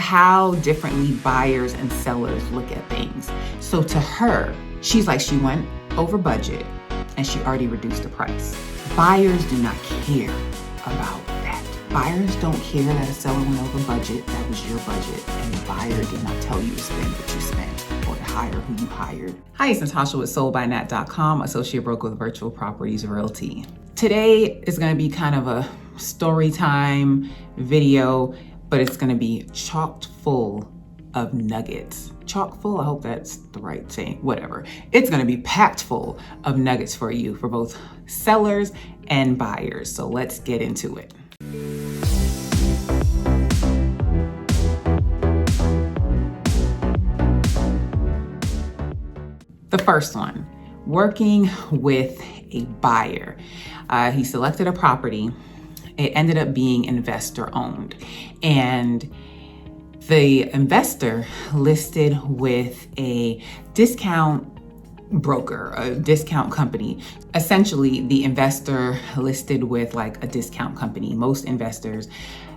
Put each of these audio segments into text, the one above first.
how differently buyers and sellers look at things. So to her, she's like, she went over budget and she already reduced the price. Buyers do not care about that. Buyers don't care that a seller went over budget. That was your budget, and the buyer did not tell you to spend what you spent or to hire who you hired. Hi, it's Natasha with SoldByNat.com, associate broker with Virtual Properties Realty. Today is going to be kind of a story time video, but it's going to be chock full of nuggets. Chock full, I hope that's the right saying, whatever. It's going to be packed full of nuggets for you, for both sellers and buyers. So let's get into it. The first one, working with a buyer. He selected a property. It ended up being investor owned, and the investor listed with a discount broker, a discount company. Essentially, the investor listed with like a discount company. Most investors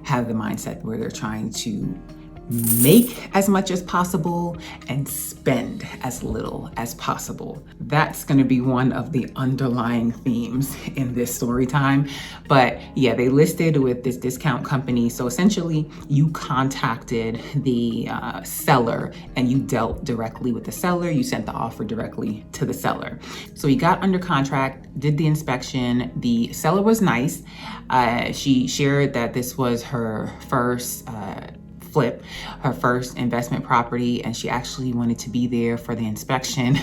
have the mindset where they're trying to make as much as possible and spend as little as possible. That's going to be one of the underlying themes in this story time. But yeah, they listed with this discount company. So essentially, you contacted the seller and you dealt directly with the seller. You sent the offer directly to the seller. So he got under contract, did the inspection. The seller was nice. She shared that this was her first flip, her first investment property, and she actually wanted to be there for the inspection.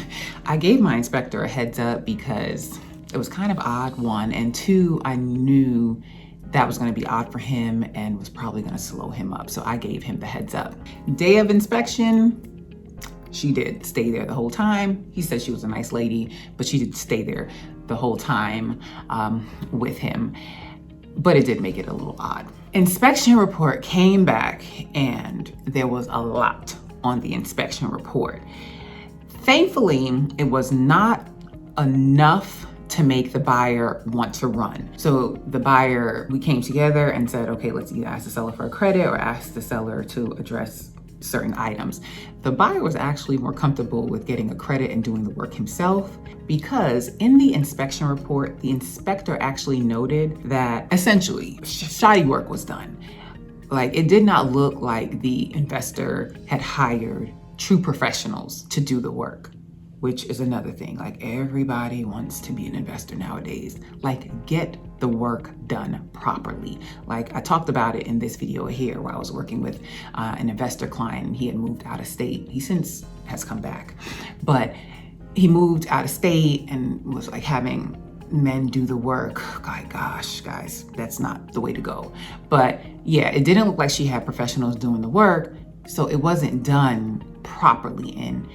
I gave my inspector a heads up because it was kind of odd, one, and two, I knew that was going to be odd for him and was probably going to slow him up. So I gave him the heads up. Day of inspection, she did stay there the whole time. He said she was a nice lady, but she did stay there the whole time with him. But it did make it a little odd. Inspection report came back and there was a lot on the inspection report. Thankfully, it was not enough to make the buyer want to run. So the buyer, we came together and said, okay, let's either ask the seller for a credit or ask the seller to address certain items. The buyer was actually more comfortable with getting a credit and doing the work himself, because in the inspection report, the inspector actually noted that essentially shoddy work was done. Like, it did not look like the investor had hired true professionals to do the work, which is another thing. Like, everybody wants to be an investor nowadays. Like, get the work done properly. Like, I talked about it in this video here where I was working with an investor client, and he had moved out of state. He since has come back, but he moved out of state and was like having men do the work. Gosh, guys, that's not the way to go. But yeah, it didn't look like she had professionals doing the work, so it wasn't done properly. And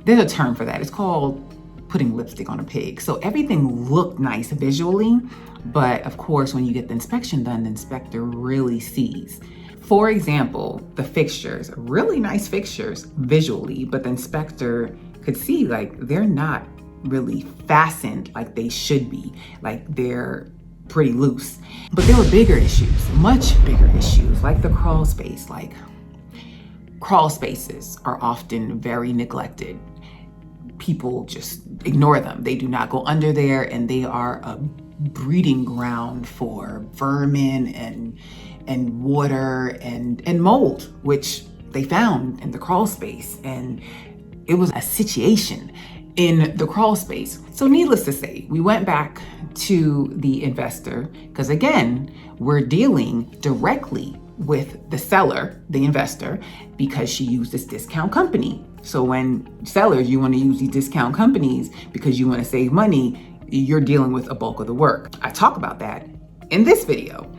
there's a term for that. It's called putting lipstick on a pig. So everything looked nice visually, but of course, when you get the inspection done, the inspector really sees. For example, the fixtures, really nice fixtures visually, but the inspector could see like they're not really fastened like they should be. Like, they're pretty loose. But there were bigger issues, much bigger issues, like the crawl space. Like, crawl spaces are often very neglected. People just ignore them. They do not go under there, and they are a breeding ground for vermin and water and mold, which they found in the crawl space. And it was a situation in the crawl space. So needless to say, we went back to the investor, because again, we're dealing directly with the seller, the investor, because she used this discount company. So when sellers, you want to use these discount companies because you want to save money, you're dealing with a bulk of the work. I talk about that in this video.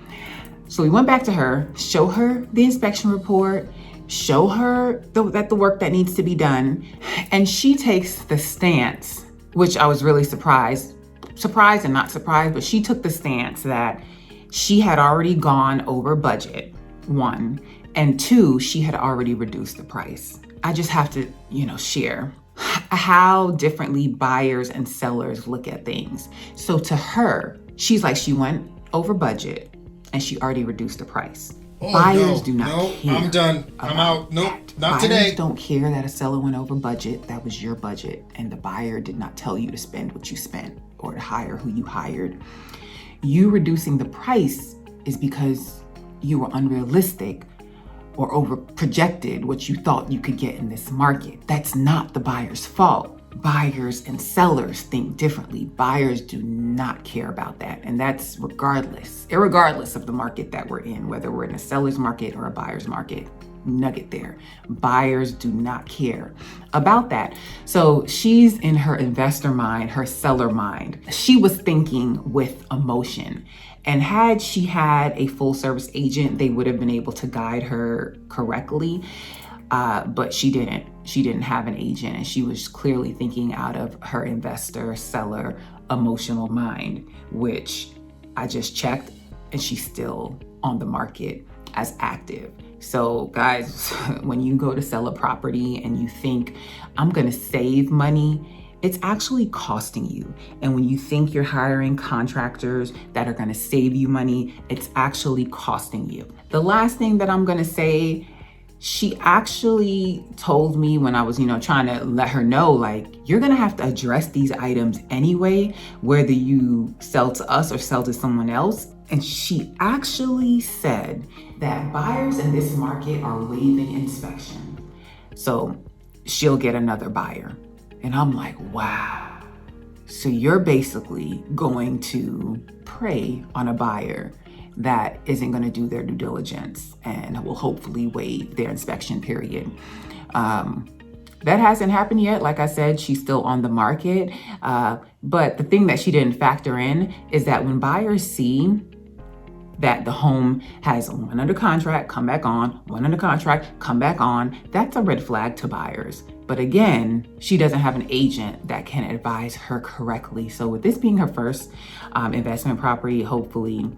So we went back to her, show her the inspection report, show her that the work that needs to be done. And she takes the stance, which I was really surprised and not surprised, but she took the stance that she had already gone over budget, one, and two, she had already reduced the price. I just have to, share how differently buyers and sellers look at things. So to her, she's like, she went over budget and she already reduced the price. Oh, Buyers no, do not no, care. I'm done. I'm about out. Nope, that. not Buyers today. don't care that a seller went over budget. That was your budget. And the buyer did not tell you to spend what you spent or to hire who you hired. You reducing the price is because you were unrealistic or over projected what you thought you could get in this market. That's not the buyer's fault. Buyers and sellers think differently. Buyers do not care about that. And that's irregardless of the market that we're in, whether we're in a seller's market or a buyer's market. Nugget there. Buyers do not care about that. So she's in her investor mind, her seller mind. She was thinking with emotion. And had she had a full service agent, they would have been able to guide her correctly. But she didn't. She didn't have an agent, and she was clearly thinking out of her investor, seller, emotional mind, which I just checked, and she's still on the market as active. So guys, when you go to sell a property and you think, I'm gonna save money, it's actually costing you. And when you think you're hiring contractors that are gonna save you money, it's actually costing you. The last thing that I'm gonna say, she actually told me when I was, trying to let her know, like, you're gonna have to address these items anyway, whether you sell to us or sell to someone else. And she actually said that buyers in this market are waiving inspection. So she'll get another buyer. And I'm like, wow. So you're basically going to prey on a buyer that isn't going to do their due diligence and will hopefully waive their inspection period. That hasn't happened yet. Like I said, she's still on the market. But the thing that she didn't factor in is that when buyers see that the home has one under contract, come back on, one under contract, come back on, that's a red flag to buyers. But again, she doesn't have an agent that can advise her correctly. So with this being her first investment property, hopefully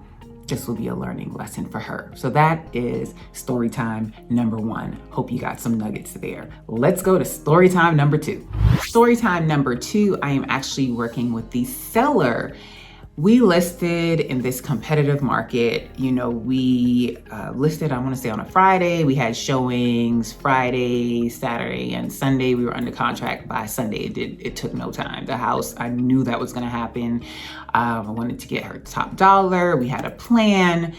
this will be a learning lesson for her. So that is story time number 1. Hope you got some nuggets there. Let's go to story time number 2. Story time number 2, I am actually working with the seller. We listed in this competitive market. We listed, I want to say on a Friday. We had showings Friday, Saturday, and Sunday. We were under contract by Sunday. It took no time. The house, I knew that was going to happen. I wanted to get her top dollar. We had a plan.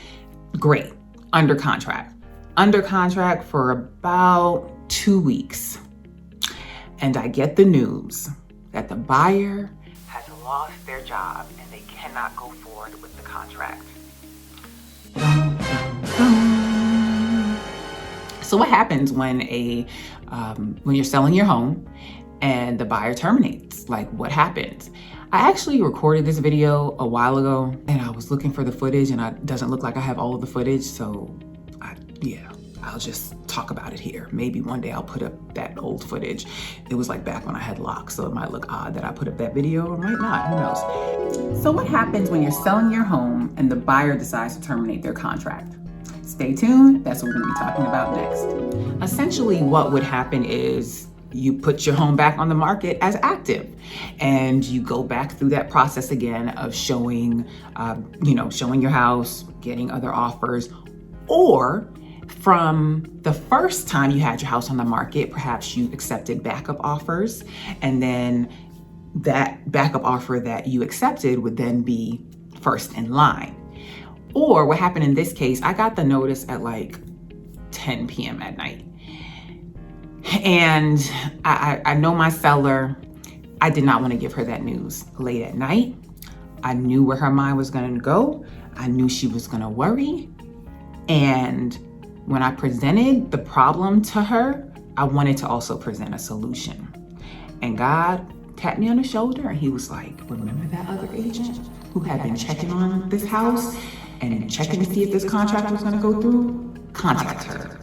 Great. Under contract. Under contract for about 2 weeks. And I get the news that the buyer has lost their job and they cannot go forward with the contract. So what happens when you're selling your home and the buyer terminates? Like, what happens? I actually recorded this video a while ago and I was looking for the footage, and it doesn't look like I have all of the footage. So I'll just talk about it here. Maybe one day I'll put up that old footage. It was like back when I had locks, so it might look odd that I put up that video, or might not, who knows? So what happens when you're selling your home and the buyer decides to terminate their contract? Stay tuned, that's what we're gonna be talking about next. Essentially, what would happen is you put your home back on the market as active, and you go back through that process again of showing your house, getting other offers, or from the first time you had your house on the market, perhaps you accepted backup offers, and then that backup offer that you accepted would then be first in line. Or what happened in this case, I got the notice at like 10 p.m. at night. And I know my seller, I did not want to give her that news late at night. I knew where her mind was going to go. I knew she was going to worry. And when I presented the problem to her, I wanted to also present a solution. And God tapped me on the shoulder and he was like, remember that other agent who had been checking on this house and checking to see if this contract was going to go through? Contact her.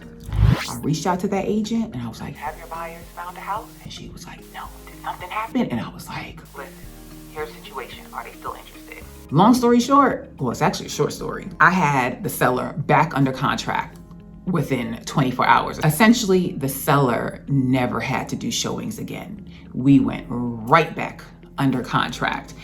I reached out to that agent and I was like, have your buyers found a house? And she was like, no. Did something happen? And I was like, listen, here's the situation. Are they still interested? Long story short, well, it's actually a short story. I had the seller back under contract within 24 hours. Essentially, the seller never had to do showings again. We went right back under contract.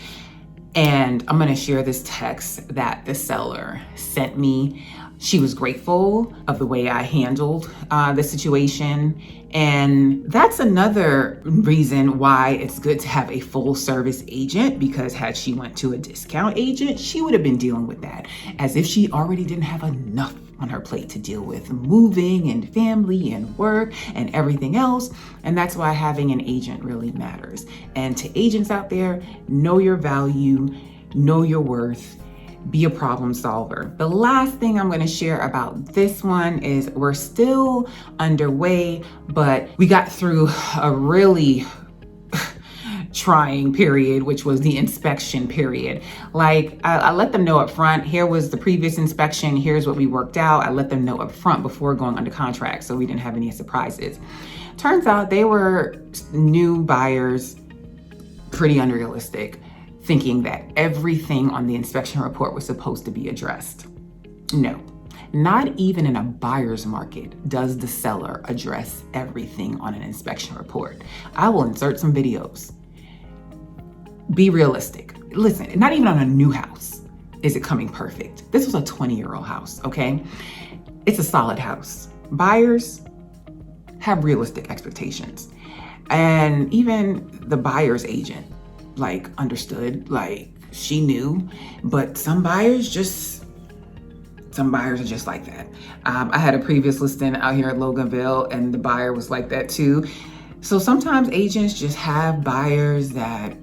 And I'm gonna share this text that the seller sent me. She was grateful of the way I handled the situation. And that's another reason why it's good to have a full service agent, because had she went to a discount agent, she would have been dealing with that as if she already didn't have enough on her plate to deal with moving and family and work and everything else. And that's why having an agent really matters. And to agents out there, know your value, know your worth, be a problem solver. The last thing I'm going to share about this one is we're still underway, but we got through a really trying period, which was the inspection period. Like I let them know up front, here was the previous inspection, here's what we worked out. I let them know up front before going under contract, so we didn't have any surprises. Turns out they were new buyers, pretty unrealistic, thinking that everything on the inspection report was supposed to be addressed. No, not even in a buyer's market does the seller address everything on an inspection report. I will insert some videos. Be realistic. Listen, not even on a new house is it coming perfect. This was a 20-year-old house, okay? It's a solid house. Buyers have realistic expectations. And even the buyer's agent, like, understood, like, she knew, but some buyers are just like that. I had a previous listing out here at Loganville, and the buyer was like that too. So sometimes agents just have buyers that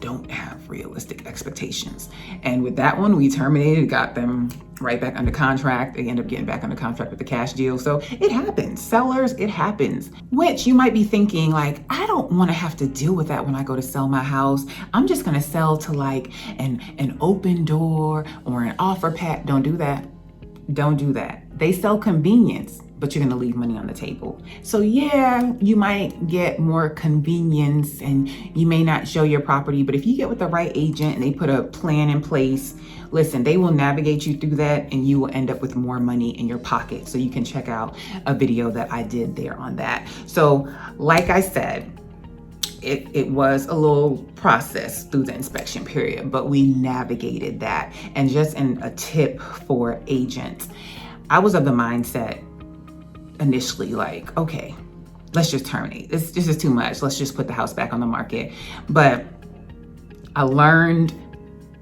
don't have realistic expectations. And with that one, we terminated, got them right back under contract. They end up getting back under contract with the cash deal. So it happens. Sellers, it happens. Which you might be thinking, like, I don't want to have to deal with that when I go to sell my house. I'm just going to sell to like an open door or an offer pack. Don't do that. Don't do that. They sell convenience, but you're going to leave money on the table. So yeah, you might get more convenience and you may not show your property, but if you get with the right agent and they put a plan in place, listen, they will navigate you through that and you will end up with more money in your pocket. So you can check out a video that I did there on that. So like I said, it was a little process through the inspection period, but we navigated that. And just in a tip for agents, I was of the mindset initially, like, okay, let's just terminate. This is too much. Let's just put the house back on the market. But I learned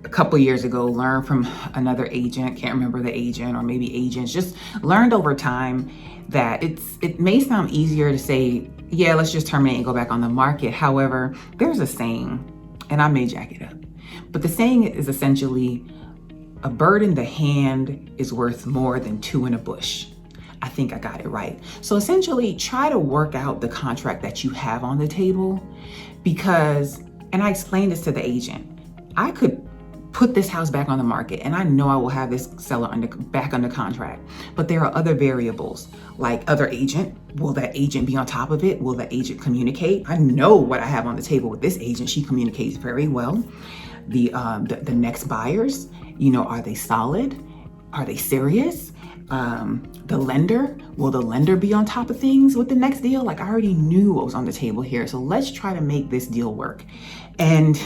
a couple years ago, learned from another agent, can't remember the agent, or maybe agents, just learned over time that it may sound easier to say, yeah, let's just terminate and go back on the market. However, there's a saying, and I may jack it up, but the saying is essentially, a bird in the hand is worth more than two in a bush. I think I got it right. So essentially, try to work out the contract that you have on the table, because, and I explained this to the agent, I could put this house back on the market and I know I will have this seller back under contract, but there are other variables, like other agent. Will that agent be on top of it? Will that agent communicate? I know what I have on the table with this agent. She communicates very well. The next buyers, are they solid? Are they serious? The lender, will the lender be on top of things with the next deal? Like, I already knew what was on the table here. So let's try to make this deal work. And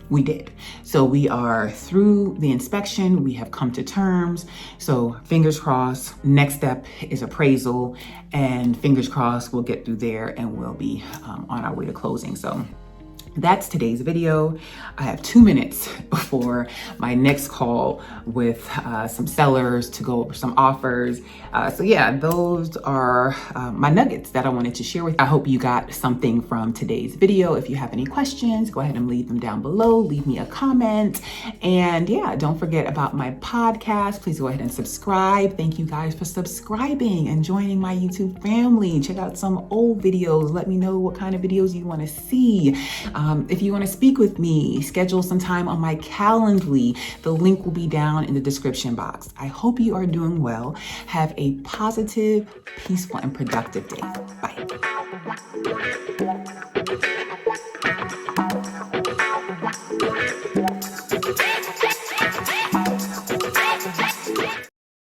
we did. So we are through the inspection. We have come to terms. So fingers crossed, next step is appraisal, and fingers crossed we'll get through there and we'll be on our way to closing. So that's today's video. I have 2 minutes before my next call with some sellers to go over some offers. So yeah, those are my nuggets that I wanted to share with you. I hope you got something from today's video. If you have any questions, go ahead and leave them down below. Leave me a comment. And yeah, don't forget about my podcast. Please go ahead and subscribe. Thank you guys for subscribing and joining my YouTube family. Check out some old videos. Let me know what kind of videos you want to see. If you want to speak with me, schedule some time on my Calendly. The link will be down in the description box. I hope you are doing well. Have a positive, peaceful, and productive day. Bye.